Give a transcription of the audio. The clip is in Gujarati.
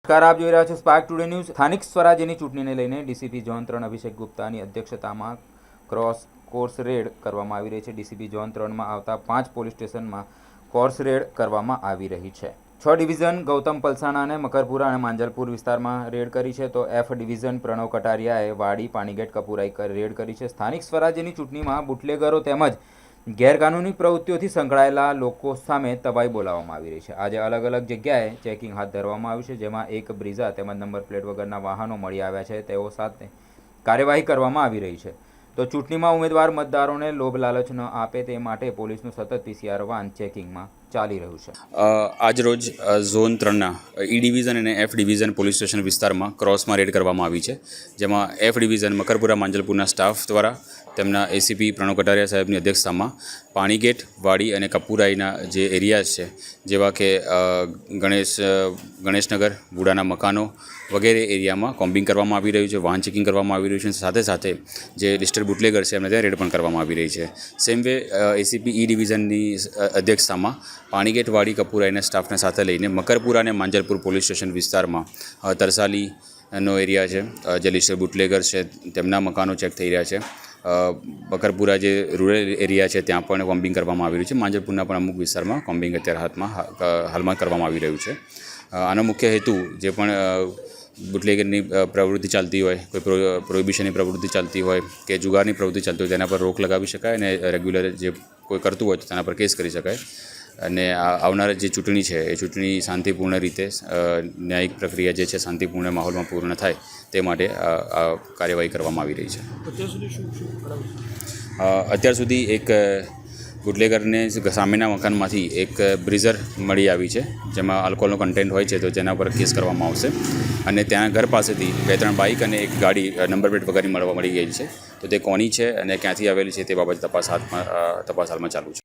નમસ્કાર, આપ જોઈ રહ્યા છો સ્પાર્ક ટુડે ન્યૂઝ। સ્થાનિક સ્વરાજ્યની ચૂંટણીને લઈને ડીસીપી ઝોન 3 અભિષેક ગુપ્તાની અધ્યક્ષતામાં ક્રોસ કોર્સ રેડ કરવામાં આવી રહી છે। ડીસીપી ઝોન 3માં આવતા 5 પોલીસ સ્ટેશનમાં કોર્સ રેડ કરવામાં આવી રહી છે। 6 ડિવિઝન ગૌતમ પલસાણા અને મકરપુરા અને માંજલપુર વિસ્તારમાં રેડ કરી છે, તો એફ ડિવિઝન પ્રણવ કટારિયાએ વાડી, પાણીગેટ, કપુરાઈ રેડ કરી છે। સ્થાનિક સ્વરાજ્યની ચૂંટણીમાં બુટલેગરો તેમજ ગેરકાનૂની પ્રવૃત્તિઓથી સંકળાયેલા લોકો સામે તવાઈ બોલાવવામાં આવી રહી છે। આજે અલગ અલગ જગ્યાએ ચેકિંગ હાથ ધરવામાં આવ્યું છે, જેમાં એક બ્રીઝા તેમજ નંબર પ્લેટ વગરના વાહનો મળી આવ્યા છે। તેઓ સાથે કાર્યવાહી કરવામાં આવી રહી છે। તો ચૂંટણીમાં ઉમેદવાર મતદારોને લોભ લાલચ ન આપે તે માટે પોલીસનું સતત પીસીઆર વાન ચેકિંગમાં ચાલી રહ્યું છે। આજરોજ ઝોન 3ના ઈ ડિવિઝન અને એફ ડિવિઝન પોલીસ સ્ટેશન વિસ્તારમાં ક્રોસમાં રેડ કરવામાં આવી છે, જેમાં એફ ડિવિઝન મકરપુરા માંજલપુરના સ્ટાફ દ્વારા તેમના એસીપી પ્રણવ કટારિયા સાહેબની અધ્યક્ષતામાં પાણીગેટ, વાડી અને કપુરાઈના જે એરિયાઝ છે, જેવા કે ગણેશનગર, વુડાના મકાનો વગેરે એરિયામાં કોમ્બિંગ કરવામાં આવી રહ્યું છે, વાહન ચેકિંગ કરવામાં આવી રહ્યું છે। સાથે સાથે જે લિસ્ટેડ બુટલેગર છે એમને ત્યાં રેડ પણ કરવામાં આવી રહી છે। સેમ વે એસીપી ઈ ડિવિઝનની અધ્યક્ષતામાં પાણીગેટ, વાડી, કપુરાઈના સ્ટાફને સાથે લઈને મકરપુરા અને માંજલપુર પોલીસ સ્ટેશન વિસ્તારમાં તરસાલીનો એરિયા છે, જે લિસ્ટેડ બુટલેગર છે તેમના મકાનો ચેક થઈ રહ્યા છે। મકરપુરા જે રૂરલ એરિયા છે ત્યાં પણ કોમ્બિંગ કરવામાં આવી રહ્યું છે। માંજલપુરના પણ અમુક વિસ્તારમાં કોમ્બિંગ અત્યારે હાલમાં કરવામાં આવી રહ્યું છે। આનો મુખ્ય હેતુ જે પણ બુટલેગરની પ્રવૃત્તિ ચાલતી હોય, કોઈ પ્રોહિબિશનની પ્રવૃત્તિ ચાલતી હોય કે જુગારની પ્રવૃત્તિ ચાલતી હોય તેના પર રોક લગાવી શકાય અને રેગ્યુલર જે કોઈ કરતું હોય તો તેના પર કેસ કરી શકાય અને આવનાર જે ચૂંટણી છે એ ચૂંટણી શાંતિપૂર્ણ રીતે ન્યાયિક પ્રક્રિયા જે છે શાંતિપૂર્ણ માહોલમાં પૂર્ણ થાય તે માટે આ કાર્યવાહી કરવામાં આવી રહી છે। અત્યાર સુધી એક બુટલેગરને સામેના મકાનમાંથી એક બ્રીઝર મળી આવી છે, જેમાં આલ્કોહોલનો કન્ટેન્ટ હોય છે, તો જેના પર કેસ કરવામાં આવશે અને ત્યાં ઘર પાસેથી 2-3 બાઇક અને એક ગાડી નંબર પ્લેટ વગરની મળી ગઈ છે, તો તે કોની છે અને ક્યાંથી આવેલી છે તે બાબતે તપાસ હાલમાં ચાલુ છે।